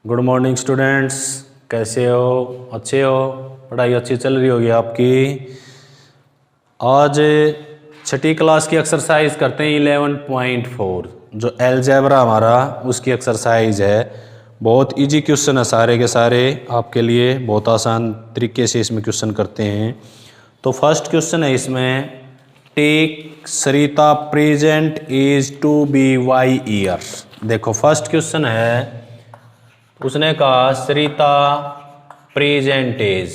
Good morning students, कैसे हो? अच्छे हो? पढ़ाई अच्छी चल रही होगी आपकी। आज छठी क्लास की एक्सरसाइज करते हैं 11.4 जो अलजेब्रा हमारा उसकी एक्सरसाइज है। बहुत इजी क्वेश्चन है, सारे के सारे आपके लिए बहुत आसान तरीके से इसमें क्वेश्चन करते हैं। तो फर्स्ट क्वेश्चन है इसमें, take Sarita present age to be y year. देखो फर्स्ट क्वेश्चन है, उसने कहा सरिता प्रेजेंट एज,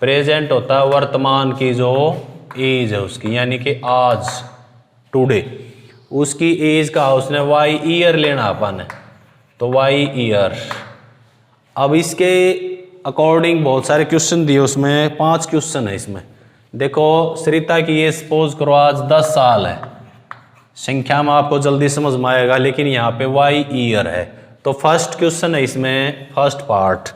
प्रेजेंट होता है वर्तमान की जो एज है उसकी, यानी कि आज टुडे उसकी एज का उसने वाई ईयर लेना अपन है, तो वाई ईयर। अब इसके अकॉर्डिंग बहुत सारे क्वेश्चन दिए, उसमें 5 क्वेश्चन है इसमें। देखो सरिता की एज सपोज करो आज 10 साल है, संख्या में आपको जल्दी समझ में आएगा, लेकिन यहाँ पे वाई ईयर है। तो फर्स्ट क्वेश्चन है इसमें, first part,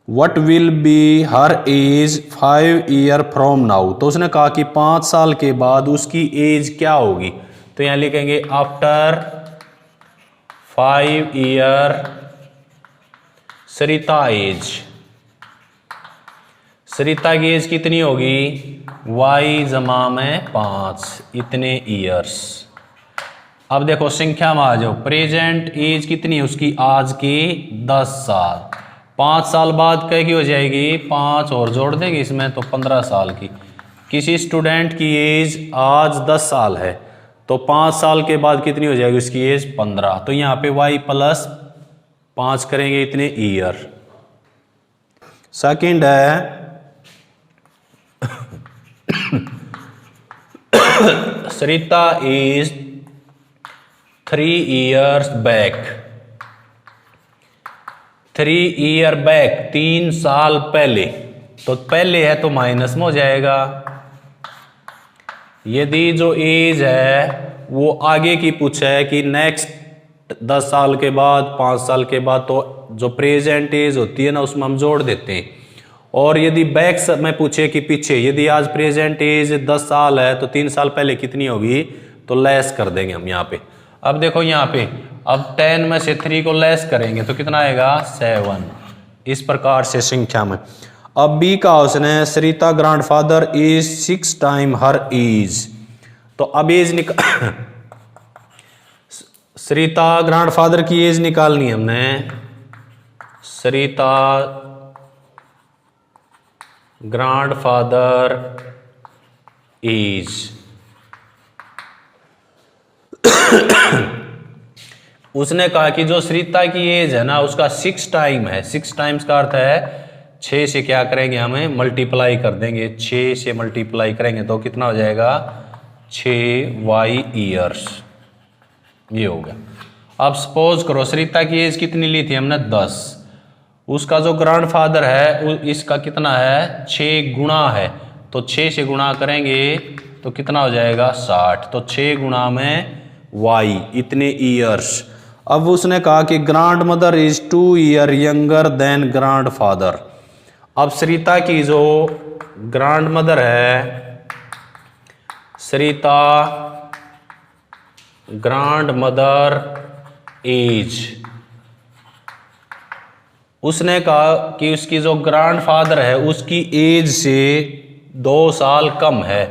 what will be her age 5 year from now. तो उसने कहा कि 5 साल के बाद उसकी एज क्या होगी। तो यहां लिखेंगे आफ्टर 5 ईयर सरिता एज। सरिता की एज कितनी होगी? वाई जमा में 5, इतने ईयर्स। अब देखो संख्या में आ जाओ, प्रेजेंट एज कितनी है उसकी आज की? 10 साल। 5 साल बाद क्या की हो जाएगी? 5 और जोड़ देंगे इसमें तो 15 साल की। किसी स्टूडेंट की एज आज 10 साल है, तो 5 साल के बाद कितनी हो जाएगी उसकी एज? 15। तो यहाँ पे y प्लस 5 करेंगे इतने ईयर। सेकंड है Sarita age 3 years back. 3 year back, 3 साल पहले। तो पहले है तो माइनस में हो जाएगा। यदि जो एज है वो आगे की पूछा है कि नेक्स्ट 10 साल के बाद, 5 साल के बाद, तो जो प्रेजेंट एज होती है ना उसमें हम जोड़ देते हैं। और यदि बैक में पूछे कि पीछे, यदि आज प्रेजेंट एज 10 साल है तो 3 साल पहले कितनी होगी, तो लेस कर देंगे हम यहाँ पे। अब देखो यहाँ पे, अब 10 में से 3 को लेस करेंगे तो कितना आएगा? 7। इस प्रकार से संख्या में। अब बी का उसने Sarita grandfather is 6 time her age. तो अब एज सरिता ग्रैंडफादर की एज निकालनी है हमने। सरिता ग्रैंडफादर एज उसने कहा कि जो सरिता की एज है ना उसका 6 टाइम है। 6 टाइम्स का अर्थ है 6 से क्या करेंगे, हमें मल्टीप्लाई कर देंगे। 6 से मल्टीप्लाई करेंगे तो कितना हो जाएगा? 6 वाई ईयर्स। ये हो गया। अब सपोज करो सरिता की एज कितनी ली थी हमने? 10। उसका जो ग्रैंडफादर है इसका कितना है? 6 गुणा है, तो 6 से गुणा करेंगे तो कितना हो जाएगा? 60। तो 6 गुणा में वाई, इतने ईयर्स। अब उसने कहा कि grand mother is 2 year younger than grand father. अब सरिता की जो ग्रैंड मदर है, सरिता ग्रैंड मदर एज, उसने कहा कि उसकी जो ग्रैंड फादर है उसकी एज से 2 साल कम है,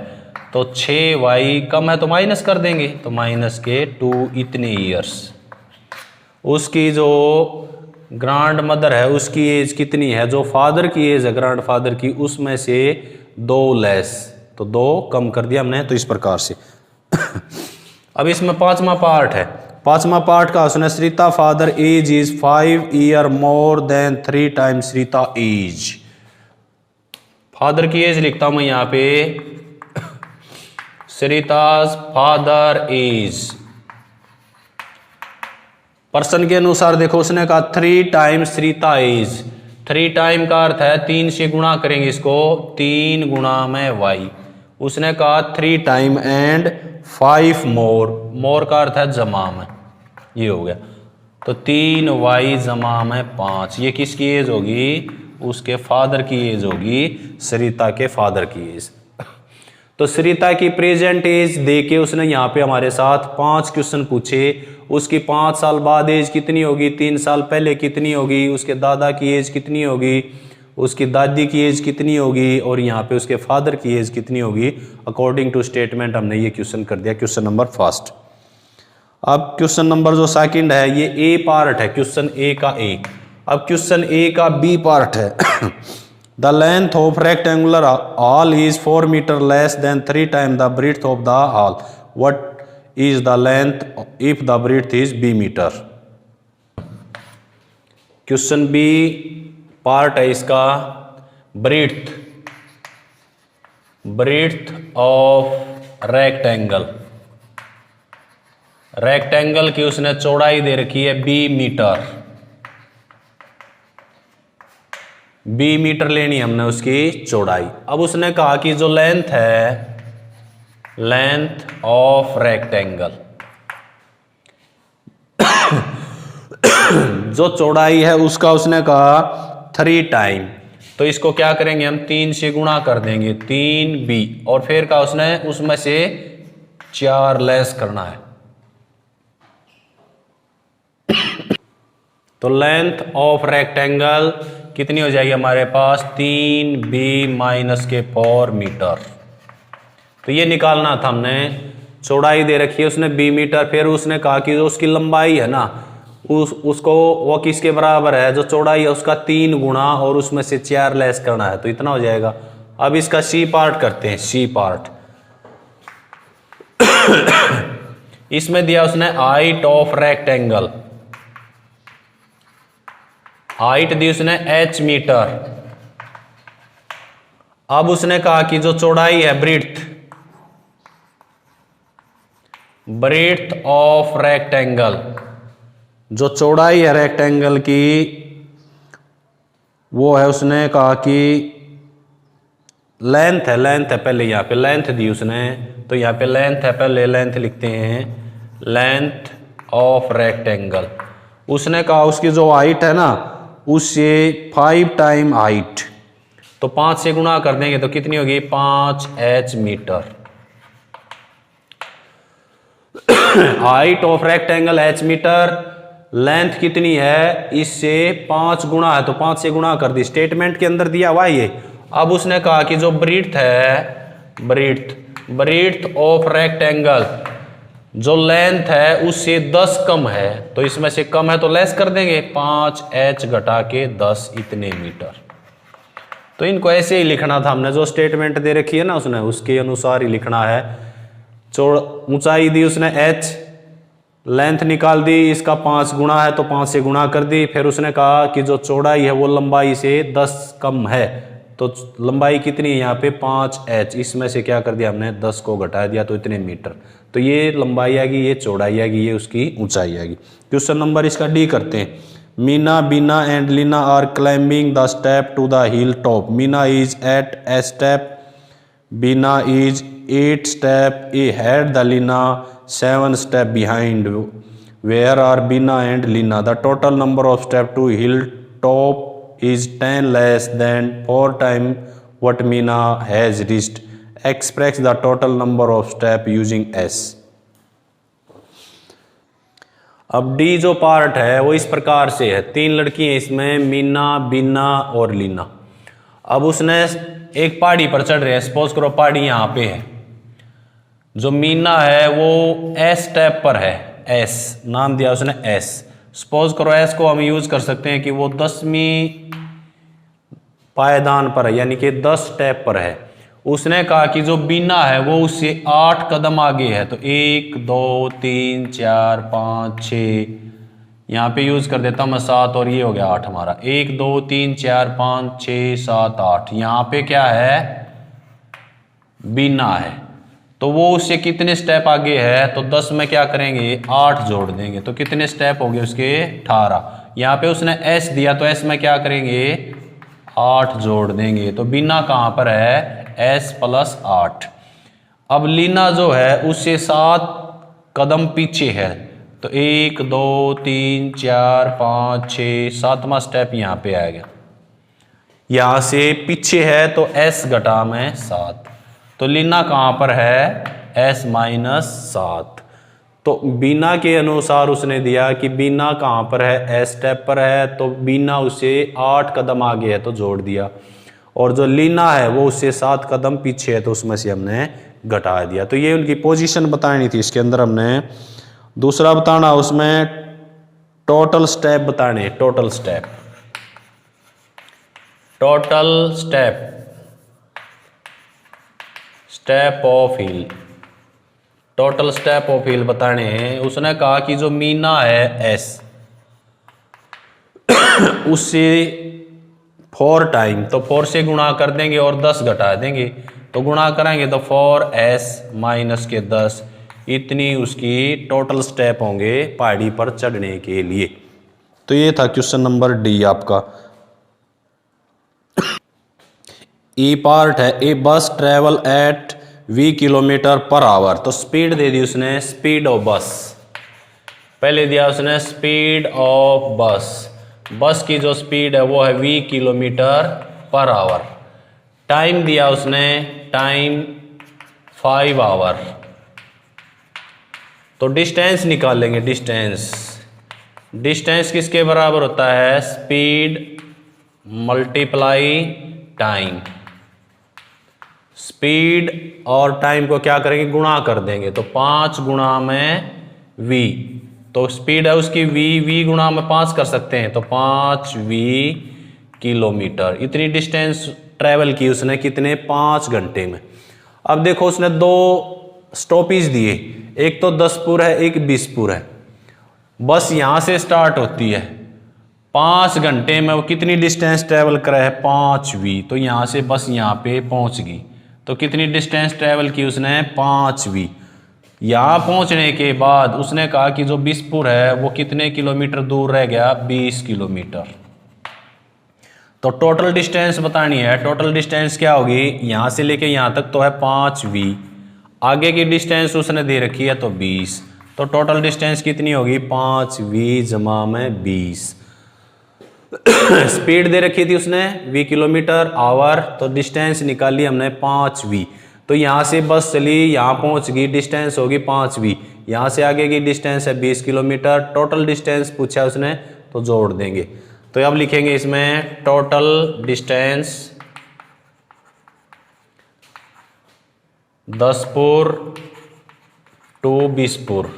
तो 6 वाई कम है तो माइनस कर देंगे, तो माइनस के 2, इतने ईयर्स। उसकी जो ग्रैंड मदर है उसकी एज कितनी है? जो फादर की एज है ग्रैंड फादर की, उसमें से 2 लेस, तो 2 कम कर दिया हमने। तो इस प्रकार से अब इसमें 5वां पार्ट है। 5वां पार्ट का उसने Sarita father age is 5 year more than 3 times Sarita age. Father की एज लिखता हूं मैं यहां पे, सरिता's फादर एज। पर्सन के अनुसार देखो उसने कहा 3 टाइम्स सरिता एज। 3 टाइम का अर्थ है 3 से गुणा करेंगे इसको, 3 गुणा में वाई। उसने कहा 3 टाइम एंड 5 मोर, मोर का अर्थ है जमा में। ये हो गया, तो 3 वाई जमा में 5। ये किसकी एज होगी? उसके फादर की एज होगी, सरिता के फादर की एज। तो सरिता की प्रेजेंट एज देके उसने यहाँ पे हमारे साथ 5 क्वेश्चन पूछे उसकी 5 साल बाद एज कितनी होगी, 3 साल पहले कितनी होगी, उसके दादा की एज कितनी होगी, उसकी दादी की एज कितनी होगी, और यहाँ पे उसके फादर की एज कितनी होगी अकॉर्डिंग टू स्टेटमेंट। हमने ये क्वेश्चन कर दिया, क्वेश्चन नंबर फर्स्ट। अब क्वेश्चन नंबर जो सेकंड है ये ए पार्ट है, क्वेश्चन ए का ए। अब क्वेश्चन ए का बी पार्ट है the length of rectangular hall is 4 metre less than 3 time the breadth of the hall, what is the length if the breadth is B metre. Question B part है इसका, breathe of rectangle की उसने चौड़ाई दे रखी है B metre लेनी हमने उसकी चौड़ाई। अब उसने कहा कि जो लेंथ है, लेंथ ऑफ रेक्टेंगल जो चौड़ाई है उसका उसने कहा 3 टाइम, तो इसको क्या करेंगे हम 3 से गुणा कर देंगे, 3b, और फिर का उसने उसमें से 4 लेस करना है। तो लेंथ ऑफ रेक्टेंगल कितनी हो जाएगी हमारे पास, 3b माइनस के 4 मीटर। तो ये निकालना था हमने, चौड़ाई दे रखी है उसने b मीटर, फिर उसने कहा कि जो उसकी लंबाई है ना उसको वो किसके बराबर है, जो चौड़ाई है उसका 3 गुना और उसमें से 4 लेस करना है, तो इतना हो जाएगा। अब इसका सी पार्ट करते हैं, सी पार्ट इसमें दिया उसने हाइट ऑफ रेक्टेंगल, हाइट दी उसने h मीटर। अब उसने कहा कि जो चौड़ाई है ब्रीथ ऑफ रेक्टेंगल, जो चौड़ाई है रेक्टेंगल की वो है, उसने कहा कि लेंथ है पहले, यहाँ पे लेंथ दी उसने, तो यहाँ पे लेंथ है, पहले लेंथ लिखते हैं, लेंथ ऑफ रेक्टेंगल। उसने कहा उसकी जो हाइट है ना उससे 5 टाइम हाइट, तो 5 से गुणा कर देंगे तो कितनी होगी, 5h metre. Height of rectangle h metre, length कितनी है, इससे 5 गुणा है तो 5 से गुणा कर दी, स्टेटमेंट के अंदर दिया हुआ ये। अब उसने कहा कि जो ब्रीथ है, ब्रीथ ऑफ रेक्टेंगल, जो लेंथ है उससे 10 कम है, तो इसमें से कम है तो लेस कर देंगे, 5h घटा के 10 इतने मीटर। तो इनको ऐसे ही लिखना था हमने, जो स्टेटमेंट दे रखी है ना उसने उसके अनुसार ही लिखना है। ऊंचाई दी उसने h, लेंथ निकाल दी, इसका 5 गुना है तो 5 से गुणा कर दी, फिर उसने कहा कि जो चौड़ाई है वो लंबाई से 10 कम है, तो लंबाई कितनी है यहाँ पे 5h, इसमें से क्या कर दिया हमने 10 को घटा दिया तो इतने मीटर। तो ये लंबाई आएगी, ये चौड़ाई आएगी, ये उसकी ऊंचाई आएगी। क्वेश्चन नंबर इसका डी करते हैं। Meena, Beena and Leena are climbing the step to the hill top. Meena is at a step, Beena is 8 step ahead, the Lina 7 step behind. Where are Bina and Lina? The total number of steps to hilltop is 10 less than 4 times what Mina has reached. Express the total number of steps using S. अब D जो part है वो इस प्रकार से है, 3 लड़की हैं इसमें, मीना, बीना और लीना। अब उसने एक पहाड़ी पर चढ़ रहे हैं, सपोज करो पहाड़ी यहाँ पे है, जो मीना है वो एस स्टेप पर है, एस नाम दिया उसने एस। सपोज करो एस को हम यूज कर सकते हैं कि वो 10वीं पायदान पर है, यानी कि 10 स्टेप पर है। उसने कहा कि जो बीना है वो उससे 8 कदम आगे है, तो 1 2 3 4 5 6, यहाँ पे यूज कर देता हूँ मैं 7, और ये हो गया 8 हमारा, 1 2 3 4 5 6 7 8। यहाँ पे क्या है, बीना है, तो वो उससे कितने स्टेप आगे है, तो 10 में क्या करेंगे 8 जोड़ देंगे, तो कितने स्टेप हो गए उसके 18। यहाँ पे उसने एस दिया तो एस में क्या करेंगे 8 जोड़ देंगे, तो बीना कहाँ पर है, एस प्लस 8। अब लीना जो है उससे 7 कदम पीछे है, तो 1 2 3 4 5 6 7वां स्टेप यहाँ पे आएगा, यहाँ से पीछे है तो एस घटा में 7, तो लीना कहाँ पर है, s माइनस 7। तो बीना के अनुसार उसने दिया कि बीना कहाँ पर है, एस स्टेप पर है, तो बीना उसे 8 कदम आगे है तो जोड़ दिया, और जो लीना है वो उससे 7 कदम पीछे है तो उसमें से हमने घटा दिया। तो ये उनकी पोजीशन बतानी थी। इसके अंदर हमने दूसरा बताना, उसमें टोटल स्टेप बताने, total step, total step, step of hill, total step of hill बताने हैं। उसने कहा कि जो मीना है एस उससे 4 टाइम, तो 4 से गुणा कर देंगे और 10 घटा देंगे, तो गुणा करेंगे तो 4s माइनस के 10, इतनी उसकी टोटल स्टेप होंगे पहाड़ी पर चढ़ने के लिए। तो ये था क्वेश्चन नंबर डी आपका। ई पार्ट है, ए बस travel eight v kilometre per hour, तो स्पीड दे दी उसने, स्पीड ऑफ बस, पहले दिया उसने स्पीड ऑफ बस, बस की जो स्पीड है वो है v kilometre per hour. Time दिया उसने, टाइम 5 आवर। तो डिस्टेंस निकाल लेंगे, डिस्टेंस, डिस्टेंस किसके बराबर होता है, स्पीड मल्टीप्लाई टाइम, स्पीड और टाइम को क्या करेंगे, गुणा कर देंगे, तो 5 गुणा में v, तो स्पीड है उसकी v गुणा में 5 कर सकते हैं, तो 5v किलोमीटर, इतनी डिस्टेंस ट्रेवल की उसने कितने, 5 घंटे में। अब देखो उसने 2 स्टॉपेज दिए, एक तो 10पुर है, एक 20पुर है। बस यहां से स्टार्ट होती है, 5 घंटे में वो कितनी डिस्टेंस ट्रेवल करा है, 5v, तो यहां से बस यहां पे पहुंच गई, तो कितनी डिस्टेंस ट्रेवल की उसने, 5v। यहां पहुंचने के बाद उसने कहा कि जो 20पुर है वो कितने किलोमीटर दूर रह गया, 20 किलोमीटर। तो टोटल डिस्टेंस बतानी है, टोटल डिस्टेंस क्या होगी, यहां से लेके यहां तक तो है 5v, आगे की डिस्टेंस उसने दे रखी है तो 20, तो टोटल डिस्टेंस कितनी होगी, 5v जमा में 20। स्पीड दे रखी थी उसने v किलोमीटर आवर, तो डिस्टेंस निकाली हमने 5v, तो यहां से बस चली, यहां पहुंच गई, डिस्टेंस होगी 5v, यहां से आगे की डिस्टेंस है 20 किलोमीटर। टोटल डिस्टेंस पूछा उसने तो जोड़ देंगे, तो अब लिखेंगे इसमें टोटल डिस्टेंस 10पुर टू 20पुर,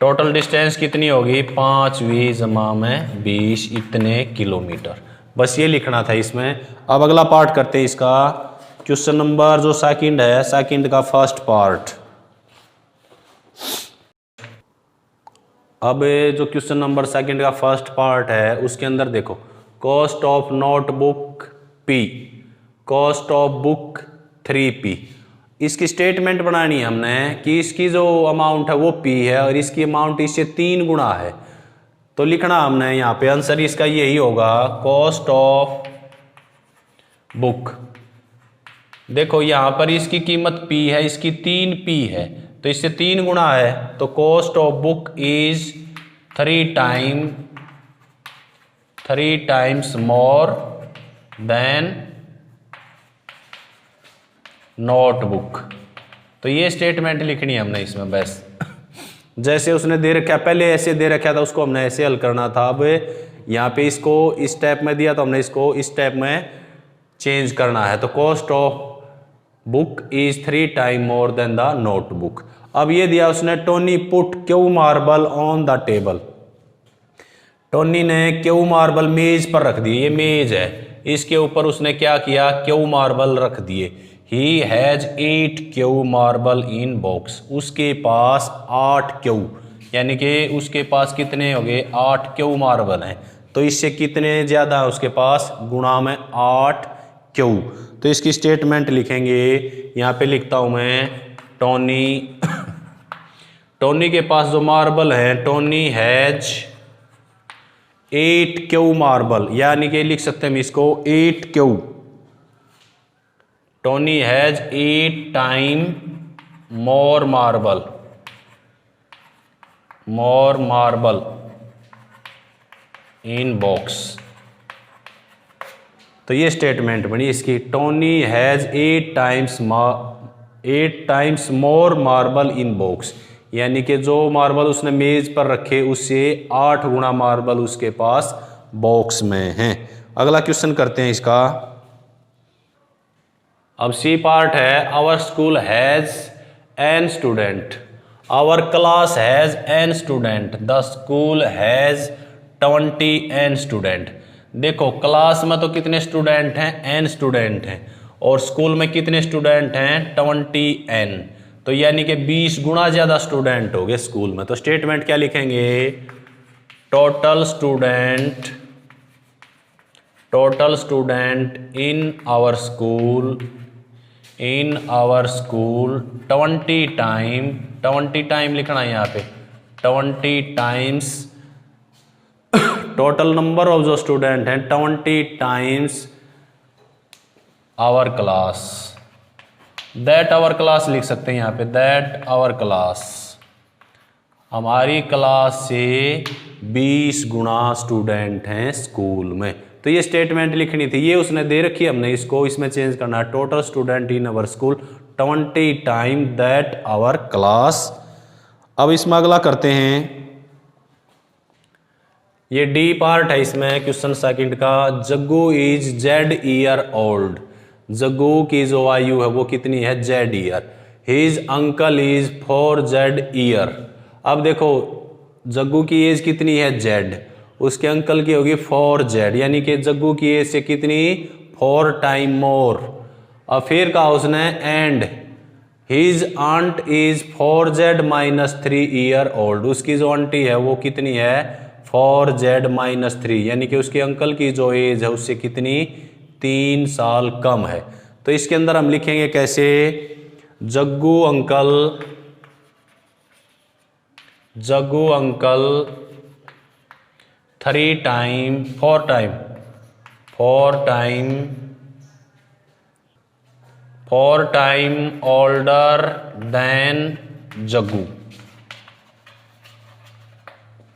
टोटल डिस्टेंस कितनी होगी, 5v जमा में 20, इतने किलोमीटर। बस ये लिखना था इसमें। अब अगला पार्ट करते हैं इसका, क्वेश्चन नंबर जो सेकंड है, सेकंड का फर्स्ट पार्ट। अब जो क्वेश्चन नंबर सेकंड का फर्स्ट पार्ट है उसके अंदर देखो, cost of notebook P, cost of book 3P, इसकी स्टेटमेंट बनानी है हमने कि इसकी जो अमाउंट है वो P है और इसकी अमाउंट इससे 3 गुना है। तो लिखना हमने यहाँ पे आंसर इसका यही होगा, कॉस्ट ऑफ बुक। देखो यहाँ पर इसकी कीमत P है, इसकी 3P है, तो इससे 3 गुना है, तो cost of book is 3 times more than notebook. तो ये स्टेटमेंट लिखनी है हमने इसमें बस। जैसे उसने दे रखा, पहले ऐसे दे रखा था, उसको हमने ऐसे हल करना था। अब यहाँ पे इसको इस स्टेप में दिया तो हमने इसको इस स्टेप में चेंज करना है। तो cost of book is 3 time more than the notebook. अब ये दिया उसने, Tony put Q marble on the table, Tony ने क्यू मार्बल मेज पर रख दिए, ये मेज है, इसके ऊपर उसने क्या किया, क्यू मार्बल रख दिए। He has 8 Q marble in box, उसके पास 8 क्यू, यानी कि उसके पास कितने हो गए, 8 क्यू मार्बल हैं। तो इससे कितने ज़्यादा है उसके पास, गुणा में 8 क्यू। तो इसकी स्टेटमेंट लिखेंगे, यहाँ पे लिखता हूँ मैं, टोनी के पास जो मार्बल है, टोनी हैज 8 क्यू मार्बल, यानी कि लिख सकते हैं हम इसको 8 Q. Tony has 8 time more marble in box. तो ये स्टेटमेंट बनी इसकी, Tony has 8 times 8 times more marble in box, यानी कि जो मार्बल उसने मेज पर रखे उससे 8 गुना मार्बल उसके पास बॉक्स में हैं। अगला क्वेश्चन करते हैं इसका। अब सी पार्ट है, our school has n student, our class has n student, the school has 20 n student. देखो क्लास में तो कितने स्टूडेंट हैं, एन स्टूडेंट हैं, और स्कूल में कितने स्टूडेंट हैं, 20 एन, तो यानी कि 20 गुना ज़्यादा स्टूडेंट हो गए स्कूल में। तो स्टेटमेंट क्या लिखेंगे, total student in our school 20 time लिखना है यहाँ पे, 20 टाइम्स टोटल नंबर ऑफ जो स्टूडेंट हैं 20 times our class, that our class लिख सकते हैं यहाँ पे, दैट आवर क्लास, हमारी क्लास से 20 गुना स्टूडेंट हैं स्कूल में। तो ये स्टेटमेंट लिखनी थी, ये उसने दे रखी है, हमने इसको इसमें चेंज करना है, total student in our school 20 time that our class. अब इसमें अगला करते हैं, ये डी पार्ट है इसमें क्वेश्चन सेकंड का। Jaggu is Z year old, Jaggu की जो आयु है वो कितनी है, Z year. His uncle is 4 Z year. अब देखो जग्गू की एज कितनी है, जेड, उसके अंकल की होगी 4 जेड, यानी कि जग्गू की एज से कितनी, 4 टाइम मोर। अब फिर कहा उसने and his aunt is 4 z minus 3 year old, उसकी जो आंटी है वो कितनी है, 4 जेड माइनस 3, यानी कि उसके अंकल की जो एज है उससे कितनी, 3 साल कम है। तो इसके अंदर हम लिखेंगे कैसे, Jaggu uncle 4 time older than Jaggu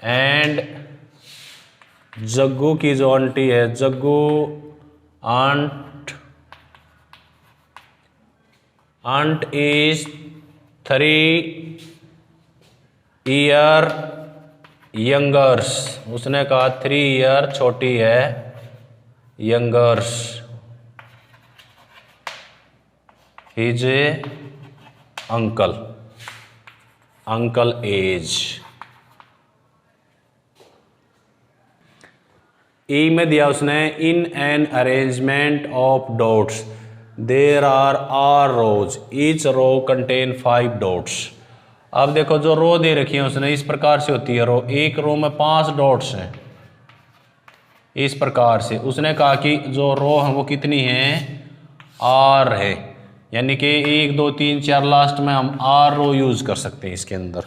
and Jaggu की जो आंटी है, Jaggu aunt is 3 year youngers, उसने कहा 3 ईयर छोटी है, youngers his uncle age. E में दिया उसने, in an arrangement of dots there are rows, each row contain 5 dots. अब देखो जो रो दे रखी है उसने इस प्रकार से होती है रो, एक रो में 5 डॉट्स हैं, इस प्रकार से। उसने कहा कि जो रो है वो कितनी है, आर है, यानी कि 1 2 3 4 लास्ट में हम आर रो यूज कर सकते हैं इसके अंदर।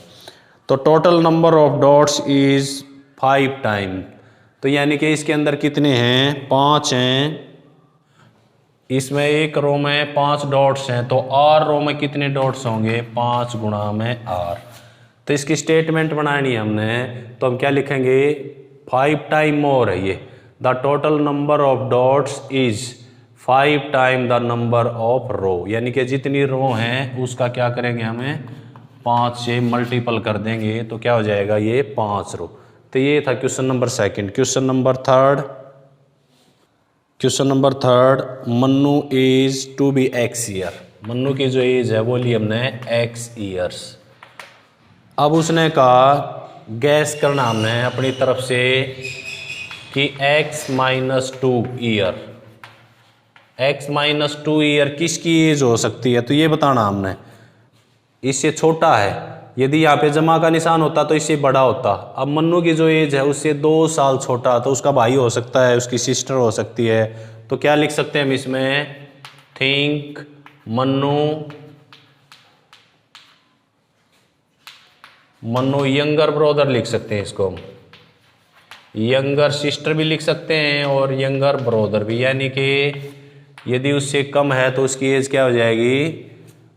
तो total number of dots is 5 time, तो यानी कि इसके अंदर कितने हैं, 5 हैं, इसमें एक रो में 5 डॉट्स हैं, तो आर रो में कितने डॉट्स होंगे, 5 गुना में आर। तो इसकी स्टेटमेंट बनानी है हमने, तो हम क्या लिखेंगे, 5 टाइम मोर है ये, the total number of dots is 5 time the number of row, यानी कि जितनी रो हैं उसका क्या करेंगे, हमें 5 से मल्टीपल कर देंगे, तो क्या हो जाएगा, ये 5 रो। तो ये था question number second. Question number third, Mannu age to be x year, Mannu की जो एज है वो ली हमने एक्स ईयर्स। अब उसने कहा गैस करना हमने अपनी तरफ से कि x - 2 ईयर, x - 2 ईयर किसकी एज हो सकती है, तो ये बताना हमने। इससे छोटा है, यदि यहाँ पे जमा का निशान होता तो इससे बड़ा होता। अब मन्नू की जो एज है उससे 2 साल छोटा, तो उसका भाई हो सकता है, उसकी सिस्टर हो सकती है। तो क्या लिख सकते हैं हम इसमें, थिंक मन्नू यंगर ब्रदर लिख सकते हैं इसको हम, यंगर सिस्टर भी लिख सकते हैं और यंगर ब्रदर भी, यानी कि यदि उससे कम है तो उसकी एज क्या हो जाएगी,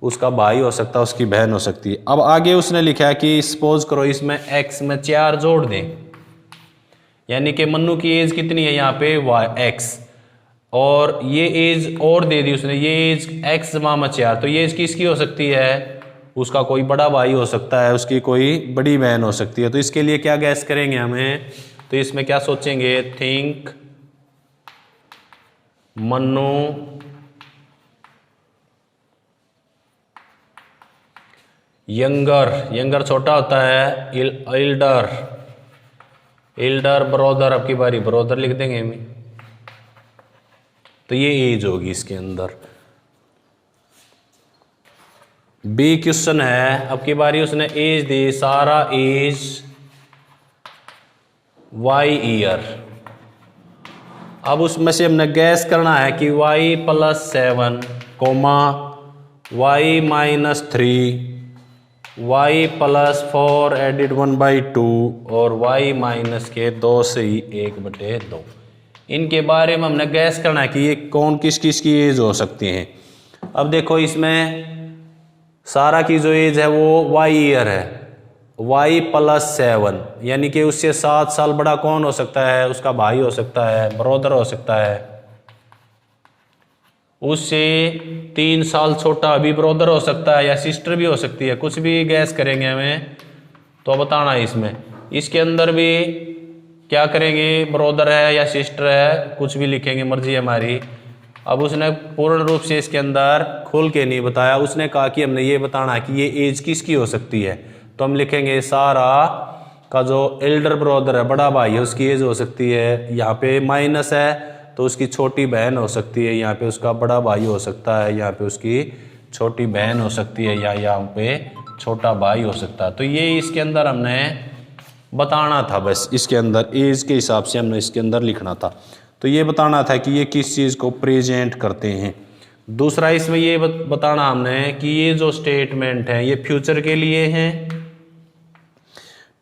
उसका भाई हो सकता है, उसकी बहन हो सकती है। अब आगे उसने लिखा है कि सपोज करो इसमें x में 4 जोड़ दें, यानी कि मन्नू की एज कितनी है यहाँ पे, x, और ये एज और दे दी उसने, ये एज एक्स जमा 4, तो ये एज किसकी हो सकती है? उसका कोई बड़ा भाई हो सकता है, उसकी कोई बड़ी बहन हो सकती है। तो इसके लिए क्या गैस करेंगे हमें? तो इसमें क्या सोचेंगे? थिंक मन्नू यंगर छोटा होता है, इल्डर ब्रोदर, आपकी बारी ब्रोदर लिख देंगे हम। तो ये एज होगी इसके अंदर। बी क्वेश्चन है, अब की बारी उसने एज दी, सारा एज वाई ईयर। अब उसमें से हमने गैस करना है कि y + 7, y - 3, y + 4 एडिड 1/2 और y - 2 से ही 1/2। इनके बारे में हमने गैस करना है कि ये कौन किस किस की एज हो सकती है। अब देखो इसमें सारा की जो एज है वो y ईयर है, y + 7 यानी कि उससे 7 साल बड़ा कौन हो सकता है? उसका भाई हो सकता है, ब्रदर हो सकता है। उससे 3 साल छोटा भी ब्रदर हो सकता है या सिस्टर भी हो सकती है, कुछ भी गैस करेंगे हमें तो बताना है। इसमें इसके अंदर भी क्या करेंगे? ब्रदर है या सिस्टर है, कुछ भी लिखेंगे, मर्जी है हमारी। अब उसने पूर्ण रूप से इसके अंदर खोल के नहीं बताया, उसने कहा कि हमने ये बताना है कि ये एज किसकी हो सकती है। तो हम लिखेंगे सारा का जो एल्डर ब्रदर है, बड़ा भाई है, उसकी एज हो सकती है। यहाँ पे माइनस है तो उसकी छोटी बहन हो सकती है, यहाँ पे उसका बड़ा भाई हो सकता है, यहाँ पे उसकी छोटी बहन हो सकती है, या यहाँ पे छोटा भाई हो सकता है। तो ये इसके अंदर हमने बताना था, बस इसके अंदर एज के हिसाब से हमने इसके अंदर लिखना था। तो ये बताना था कि ये किस चीज़ को प्रेजेंट करते हैं। दूसरा इसमें ये बताना हमने कि ये जो स्टेटमेंट है ये फ्यूचर के लिए हैं,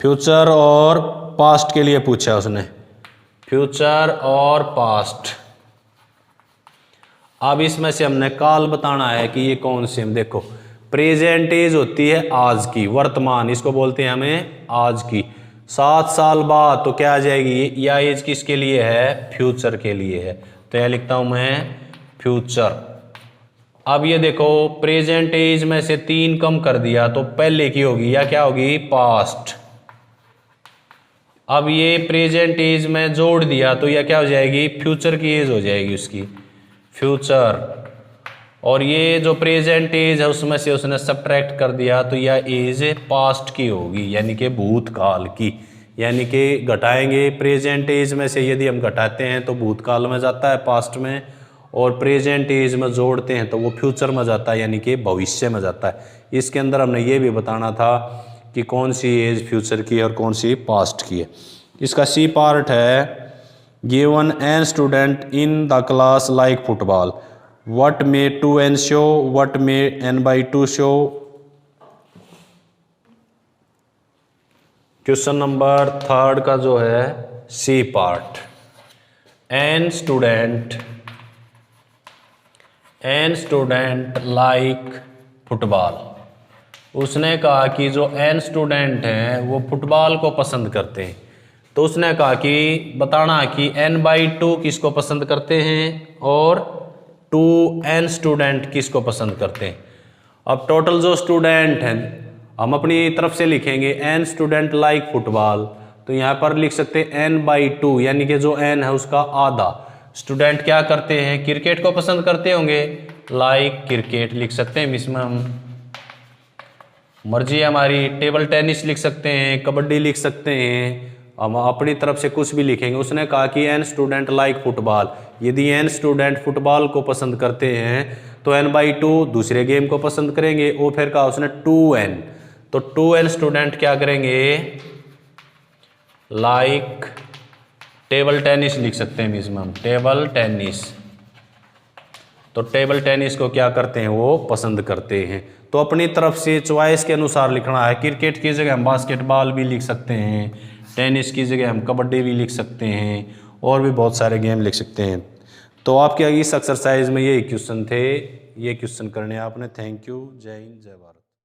फ्यूचर और पास्ट के लिए पूछा उसने, फ्यूचर और पास्ट। अब इसमें से हमने काल बताना है कि ये कौन से। हम देखो प्रेजेंट एज होती है आज की, वर्तमान, इसको बोलते हैं हमें आज की। 7 साल बाद तो क्या आ जाएगी? या एज किसके लिए है? फ्यूचर के लिए है। तो यह लिखता हूं मैं फ्यूचर। अब ये देखो प्रेजेंट एज में से 3 कम कर दिया तो पहले की होगी, या क्या होगी? पास्ट। अब ये प्रेजेंट एज में जोड़ दिया तो यह क्या हो जाएगी? फ्यूचर की एज हो जाएगी उसकी, फ्यूचर। और ये जो प्रेजेंट एज है उसमें से उसने सब्ट्रैक्ट कर दिया तो यह एज पास्ट की होगी, यानी कि भूतकाल की। यानी कि घटाएंगे प्रेजेंट एज में से, यदि हम घटाते हैं तो भूतकाल में जाता है, पास्ट में, और प्रेजेंट एज में जोड़ते हैं तो वो फ्यूचर में जाता है, यानी कि भविष्य में जाता है। इसके अंदर हमने ये भी बताना था कि कौन सी एज फ्यूचर की है और कौन सी पास्ट की है। इसका सी पार्ट है, given n student in the class like football, what may 2n show, what may n/2 show. Question number 3 का जो है C part, n student like football. उसने कहा कि जो एन स्टूडेंट हैं वो फुटबॉल को पसंद करते हैं। तो उसने कहा कि बताना कि n/2 किसको पसंद करते हैं और 2n स्टूडेंट किसको पसंद करते हैं। अब टोटल जो स्टूडेंट हैं हम अपनी तरफ से लिखेंगे n स्टूडेंट लाइक फुटबॉल। तो यहाँ पर लिख सकते हैं n/2, यानी कि जो n है उसका आधा स्टूडेंट क्या करते हैं? क्रिकेट को पसंद करते होंगे, लाइक क्रिकेट लिख सकते हैं। इसमें हम मर्जी हमारी, टेबल टेनिस लिख सकते हैं, कबड्डी लिख सकते हैं, हम अपनी तरफ से कुछ भी लिखेंगे। उसने कहा कि n स्टूडेंट लाइक फुटबॉल, यदि n स्टूडेंट फुटबॉल को पसंद करते हैं तो n/2 दूसरे गेम को पसंद करेंगे। और फिर कहा उसने 2n, तो 2n स्टूडेंट क्या करेंगे? लाइक टेबल टेनिस लिख सकते हैं इसमें हम, टेबल टेनिस। तो टेबल टेनिस को क्या करते हैं? वो पसंद करते हैं। तो अपनी तरफ से चॉइस के अनुसार लिखना है। क्रिकेट की जगह हम बास्केटबॉल भी लिख सकते हैं, टेनिस की जगह हम कबड्डी भी लिख सकते हैं, और भी बहुत सारे गेम लिख सकते हैं। तो आपके इस एक्सरसाइज में ये क्वेश्चन थे, ये क्वेश्चन करने आपने। Thank you. जय हिंद, जय भारत।